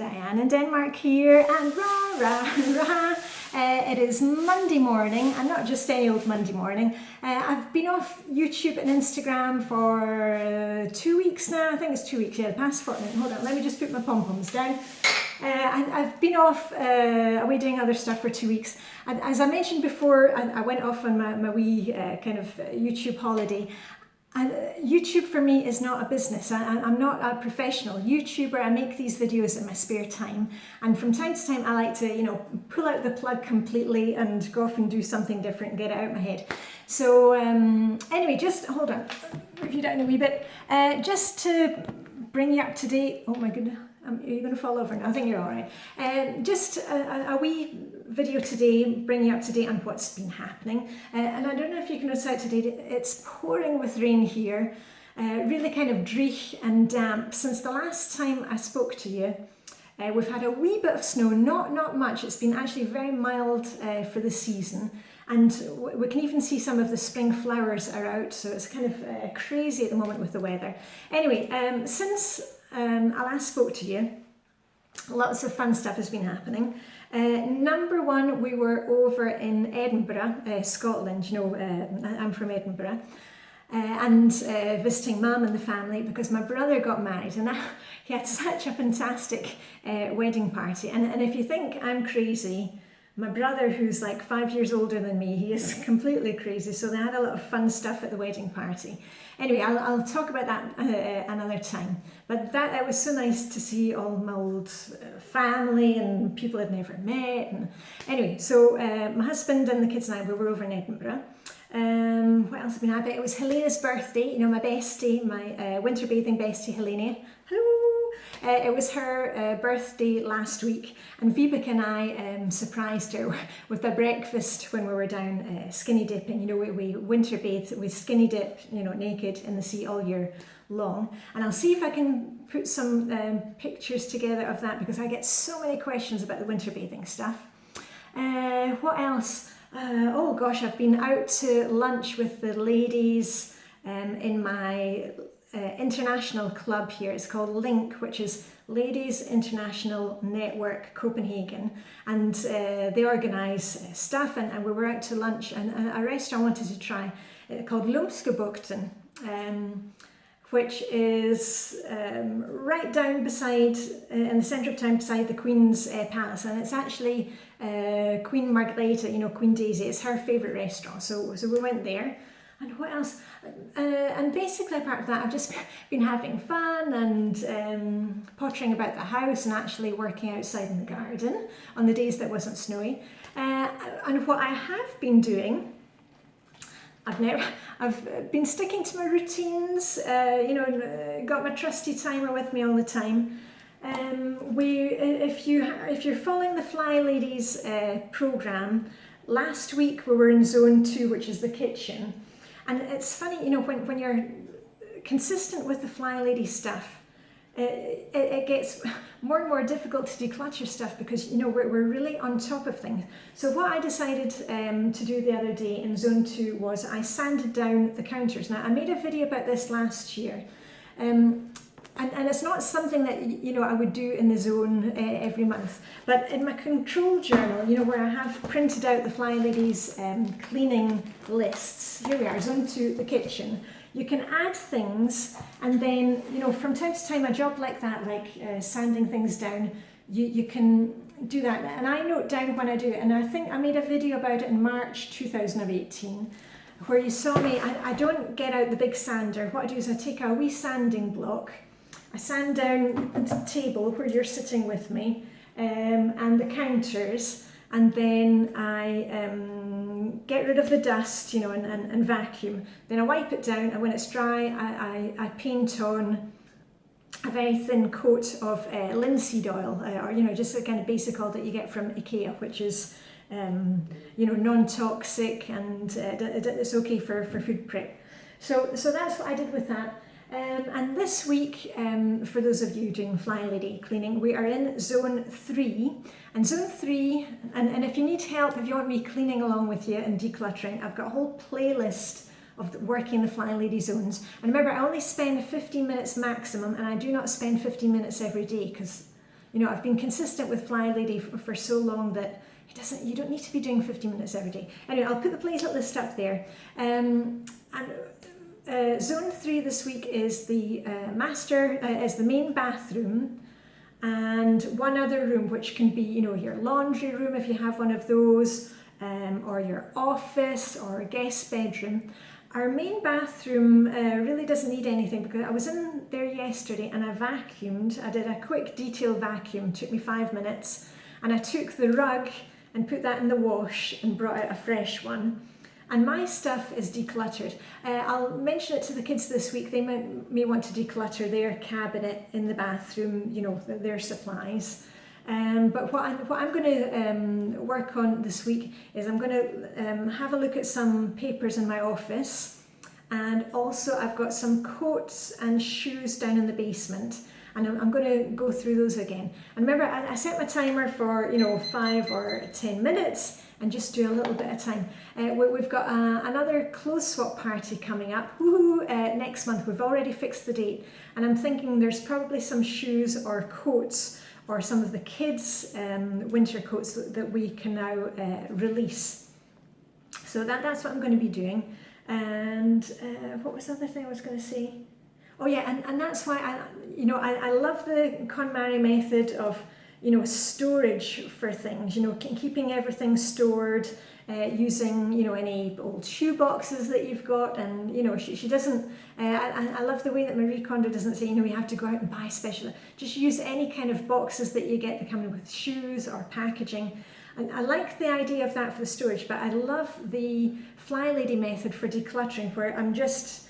Diane in Denmark here, and rah, rah, rah. It is Monday morning, and not just any old Monday morning. I've been off YouTube and Instagram for 2 weeks now. I think it's 2 weeks, yeah, the past fortnight. Hold on, let me just put my pom-poms down. I've been off away doing other stuff for 2 weeks. And as I mentioned before, I went off on my wee kind of YouTube holiday. And YouTube for me is not a business. I'm not a professional YouTuber. I make these videos in my spare time. And from time to time, I like to, pull out the plug completely and go off and do something different and get it out of my head. So anyway, just hold on, review down a wee bit. Just to bring you up to date. Oh my goodness, are you going to fall over now? I think you're all right. Just a wee video today, bringing you up to date on what's been happening. And I don't know if you can notice out today, it's pouring with rain here, really kind of dreich and damp. Since the last time I spoke to you, we've had a wee bit of snow, not much. It's been actually very mild for the season. And we can even see some of the spring flowers are out, so it's kind of crazy at the moment with the weather. Anyway, since I last spoke to you, lots of fun stuff has been happening. Number one, we were over in Edinburgh, Scotland. I'm from Edinburgh, and visiting Mum and the family because my brother got married, and he had such a fantastic wedding party. And if you think I'm crazy, my brother, who's like 5 years older than me, he is completely crazy. So they had a lot of fun stuff at the wedding party. Anyway, I'll talk about that another time. But it was so nice to see all my old family and people I'd never met. And anyway, so my husband and the kids and I, we were over in Edinburgh. What else has been happening? It was Helena's birthday, my bestie, my winter bathing bestie, Helena. Hello! It was her birthday last week, and Vibeke and I surprised her with a breakfast when we were down skinny dipping. We winter bathe, we skinny dip, naked in the sea all year long. And I'll see if I can put some pictures together of that because I get so many questions about the winter bathing stuff. What else? Oh gosh, I've been out to lunch with the ladies in my international club here. It's called Link, which is Ladies International Network Copenhagen, and they organise stuff, and we were out to lunch and a restaurant I wanted to try called Lumskebugten, which is right down beside, in the centre of town beside the Queen's Palace, and it's actually Queen Margrethe, Queen Daisy, it's her favourite restaurant, so we went there. And what else? And basically apart from that, I've just been having fun and pottering about the house and actually working outside in the garden on the days that wasn't snowy. And what I have been doing, I've been sticking to my routines, got my trusty timer with me all the time. If you're following the Flylady program, last week we were in zone 2, which is the kitchen. And it's funny, when you're consistent with the Flylady stuff, it gets more and more difficult to declutter stuff because, we're really on top of things. So what I decided to do the other day in zone 2 was I sanded down the counters. Now, I made a video about this last year. And it's not something that, I would do in the zone every month. But in my control journal, where I have printed out the Flylady's cleaning lists, here we are, zone 2, the kitchen. You can add things, and then, from time to time, a job like that, like sanding things down, you can do that. And I note down when I do it. And I think I made a video about it in March 2018. Where you saw me, I don't get out the big sander. What I do is I take a wee sanding block, I sand down the table where you're sitting with me, and the counters, and then I get rid of the dust, and vacuum. Then I wipe it down, and when it's dry, I paint on a very thin coat of linseed oil, or just a kind of basic oil that you get from IKEA, which is non-toxic, and it's okay for food prep. So that's what I did with that. And this week, for those of you doing Flylady cleaning, we are in zone 3. And zone 3, and if you need help, if you want me cleaning along with you and decluttering, I've got a whole playlist of working the Flylady Zones. And remember, I only spend 15 minutes maximum, and I do not spend 15 minutes every day because I've been consistent with Flylady for so long that you don't need to be doing 15 minutes every day. Anyway, I'll put the playlist list up there. Zone 3 this week is the is the main bathroom, and one other room, which can be, your laundry room if you have one of those, or your office or guest bedroom. Our main bathroom really doesn't need anything, because I was in there yesterday and I vacuumed. I did a quick detail vacuum, took me 5 minutes, and I took the rug and put that in the wash and brought out a fresh one. And my stuff is decluttered. I'll mention it to the kids this week. They may want to declutter their cabinet in the bathroom, their supplies. But what I'm going to work on this week is I'm going to have a look at some papers in my office, and also I've got some coats and shoes down in the basement, and I'm going to go through those again. And remember, I set my timer for 5 or 10 minutes, and just do a little bit of time. We've got another clothes swap party coming up. Woohoo! Next month. We've already fixed the date, and I'm thinking there's probably some shoes or coats, or some of the kids' winter coats that we can now release. So that's what I'm going to be doing. And what was the other thing I was going to say? Oh yeah, and that's why I love the KonMari method of storage for things. Keeping everything stored, using any old shoe boxes that you've got, and she doesn't. I love the way that Marie Kondo doesn't say you have to go out and buy special. Just use any kind of boxes that you get that come in with shoes or packaging. And I like the idea of that for the storage, but I love the Flylady method for decluttering, where I'm just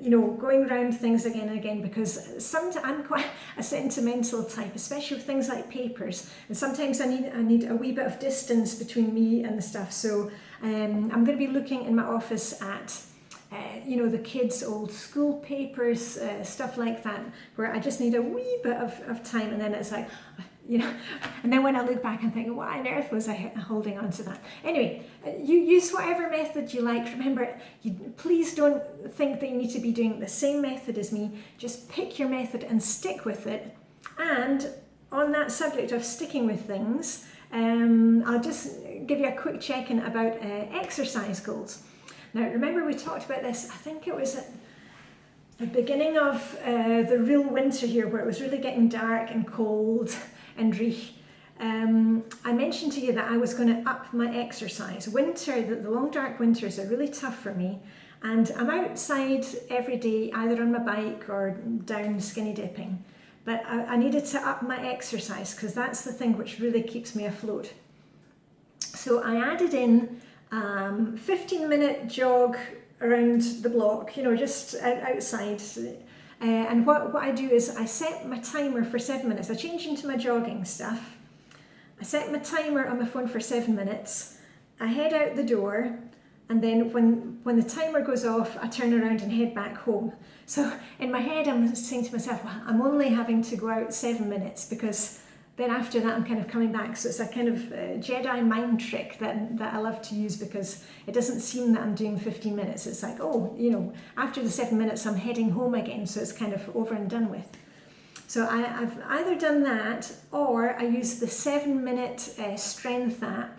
going around things again and again, because sometimes I'm quite a sentimental type, especially with things like papers, and sometimes I need a wee bit of distance between me and the stuff. So I'm going to be looking in my office at the kids' old school papers, stuff like that, where I just need a wee bit of time, and then it's like, and then when I look back and think, why on earth was I holding on to that? Anyway, you use whatever method you like. Remember, please don't think that you need to be doing the same method as me. Just pick your method and stick with it. And on that subject of sticking with things, I'll just give you a quick check-in about exercise goals. Now, remember we talked about this, I think it was at the beginning of the real winter here, where it was really getting dark and cold and dreich. I mentioned to you that I was going to up my exercise. Winter, the long dark winters are really tough for me, and I'm outside every day, either on my bike or down skinny dipping. But I needed to up my exercise, because that's the thing which really keeps me afloat. So I added in 15-minute jog around the block, just outside. And what I do is I set my timer for 7 minutes. I change into my jogging stuff. I set my timer on my phone for 7 minutes. I head out the door, and then when the timer goes off, I turn around and head back home. So in my head, I'm saying to myself, well, I'm only having to go out 7 minutes, because then after that, I'm kind of coming back. So it's a kind of Jedi Mind Trick that I love to use, because it doesn't seem that I'm doing 15 minutes. It's like, after the 7 minutes, I'm heading home again. So it's kind of over and done with. So I've either done that, or I use the 7-minute strength app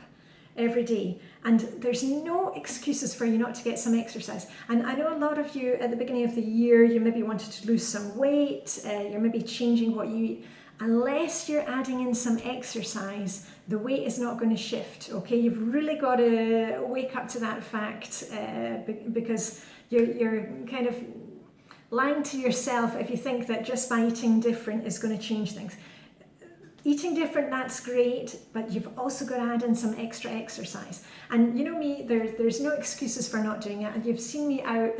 every day. And there's no excuses for you not to get some exercise. And I know a lot of you at the beginning of the year, you maybe wanted to lose some weight, you're maybe changing what you eat. Unless you're adding in some exercise, the weight is not going to shift, okay? You've really got to wake up to that fact, because you're kind of lying to yourself if you think that just by eating different is going to change things. Eating different, that's great, but you've also got to add in some extra exercise. And you know me, there's no excuses for not doing it. And you've seen me out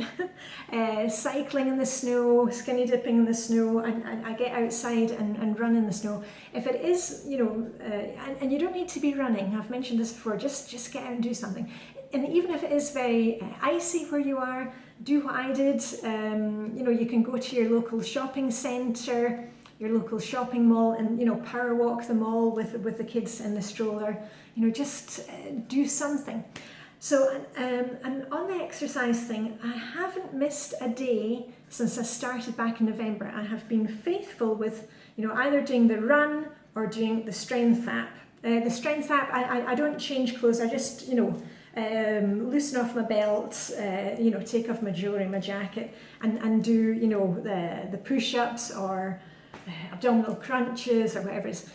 cycling in the snow, skinny dipping in the snow, and I get outside and run in the snow. If it is, and you don't need to be running, I've mentioned this before, just get out and do something. And even if it is very icy where you are, do what I did. You can go to your local shopping centre, your local shopping mall, and power walk the mall with the kids in the stroller. Just do something. So and on the exercise thing, I haven't missed a day since I started back in November. I have been faithful with either doing the run or doing the strength app. The strength app, I don't change clothes, I just, loosen off my belt, take off my jewellery, my jacket, and do, the push-ups or abdominal crunches or whatever it is.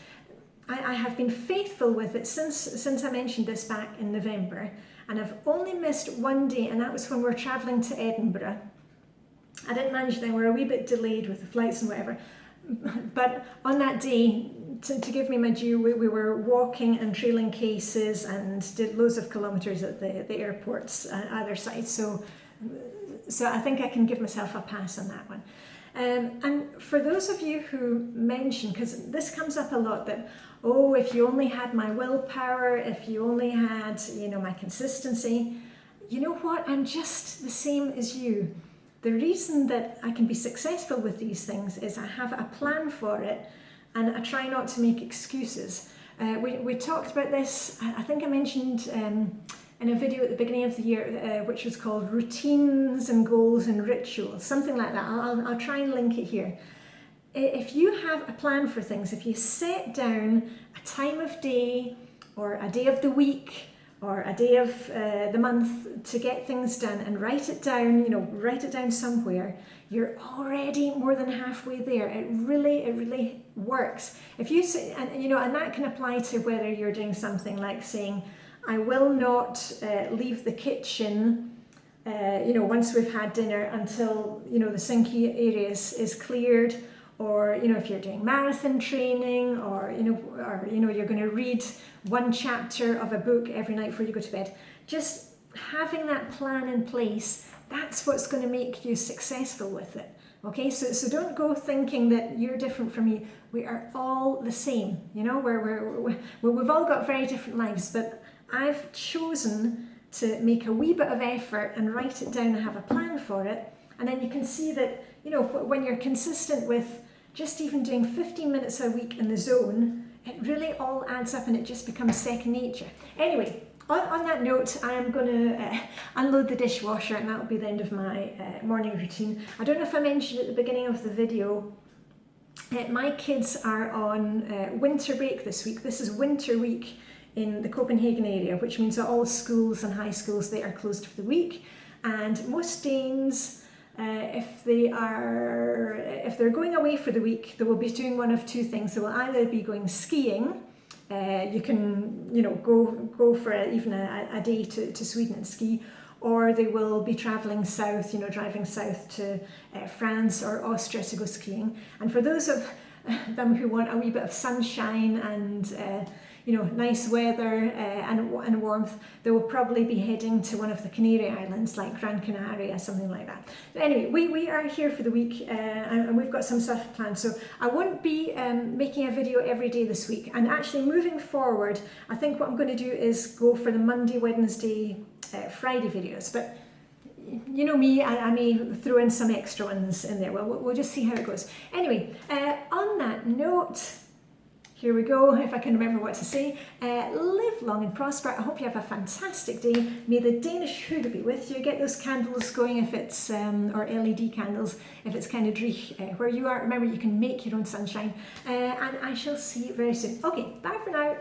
I have been faithful with it since I mentioned this back in November, and I've only missed one day, and that was when we were travelling to Edinburgh. I didn't manage then, we were a wee bit delayed with the flights and whatever, but on that day, to give me my due, we were walking and trailing cases and did loads of kilometres at the airports either side, so I think I can give myself a pass on that one. And for those of you who mention, because this comes up a lot, that, oh, if you only had my willpower, if you only had, my consistency, you know what, I'm just the same as you. The reason that I can be successful with these things is I have a plan for it, and I try not to make excuses. We talked about this, I think I mentioned in a video at the beginning of the year, which was called Routines and Goals and Rituals, something like that. I'll try and link it here. If you have a plan for things, if you set down a time of day or a day of the week or a day of the month to get things done, and write it down somewhere, you're already more than halfway there. It really works. If you say, and that can apply to whether you're doing something like saying, I will not leave the kitchen, once we've had dinner until, the sinky area is cleared, or, if you're doing marathon training, or you're going to read one chapter of a book every night before you go to bed. Just having that plan in place, that's what's going to make you successful with it. Okay, so don't go thinking that you're different from me. We are all the same, we've all got very different lives, but I've chosen to make a wee bit of effort and write it down and have a plan for it. And then you can see that, when you're consistent with just even doing 15 minutes a week in the zone, it really all adds up and it just becomes second nature. Anyway, on that note, I am going to unload the dishwasher, and that will be the end of my morning routine. I don't know if I mentioned at the beginning of the video, my kids are on winter break this week. This is winter week in the Copenhagen area, which means that all schools and high schools, they are closed for the week. And most Danes, if they're going away for the week, they will be doing one of two things. They will either be going skiing. You can, go for even a day to Sweden and ski, or they will be traveling south, driving south to France or Austria to go skiing. And for those of them who want a wee bit of sunshine and nice weather and warmth, they will probably be heading to one of the Canary Islands, like Gran Canaria, something like that. But anyway, we are here for the week, and we've got some stuff planned. So I won't be making a video every day this week. And actually, moving forward, I think what I'm going to do is go for the Monday, Wednesday, Friday videos. But you know me, I may throw in some extra ones in there. Well, we'll just see how it goes. Anyway, on that note, here we go, if I can remember what to say. Live long and prosper. I hope you have a fantastic day. May the Danish hood be with you. Get those candles going if it's, or LED candles, if it's kind of dreich where you are. Remember, you can make your own sunshine. And I shall see you very soon. Okay, bye for now.